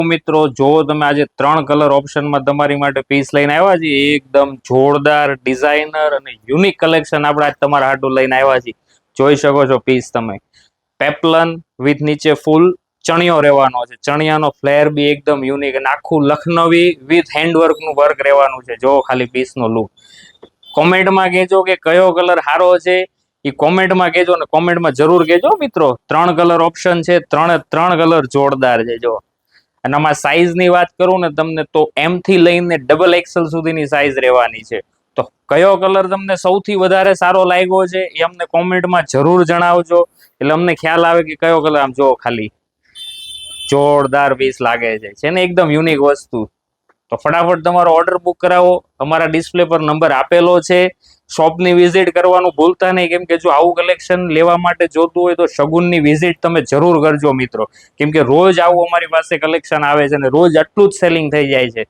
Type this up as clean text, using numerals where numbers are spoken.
મિત્રો જો તમે આજે 3 કલર ઓપ્શનમાં તમારી માટે પીસ લઈને આવ્યા છીએ, એકદમ જોરદાર ડિઝાઇનર અને યુનિક કલેક્શન આપણે આજ તમારા હાટુ લઈને આવ્યા છીએ. જોઈ શકો છો પીસ તમે. પેપ્લન વિથ નીચે ફૂલ ચણિયો રહેવાનો છે. ચણિયાનો ફ્લેર બી એકદમ યુનિક અને આખું લખનવી વિથ હેન્ડવર્ક નું વર્ક રહેવાનું છે. જો ખાલી પીસ નો લુક. કોમેન્ટમાં કહેજો કે કયો કલર સારો છે, એ કોમેન્ટમાં કહેજો ને કોમેન્ટમાં જરૂર કહેજો મિત્રો. 3 કલર ઓપ્શન છે, ત્રણ કલર જોરદાર છે. જો અને આમાં સાઈઝ ની વાત કરું ને તમને તો એમ થી લઈને ડબલ એક્સેલ સુધીની સાઈઝ રહેવાની છે. તો કયો કલર તમને સૌથી વધારે સારો લાગ્યો છે એ અમને કોમેન્ટમાં જરૂર જણાવજો, એટલે અમને ખ્યાલ આવે કે કયો કલર. આમ જો ખાલી જોરદાર પીસ લાગે છે ને એકદમ યુનિક વસ્તુ. તો ફટાફટ તમારો ઓર્ડર બુક કરાવો. અમારા ડિસ્પ્લે પર નંબર આપેલો છે. શોપની વિઝિટ કરવાનું ભૂલતા નહીં, કેમ કે જો આવું કલેક્શન લેવા માટે જોતું હોય તો શગુનની વિઝિટ તમે જરૂર કરજો મિત્રો, કેમ કે રોજ આવું અમારી પાસે કલેક્શન આવે છે અને રોજ આટલું જ સેલિંગ થઈ જાય છે.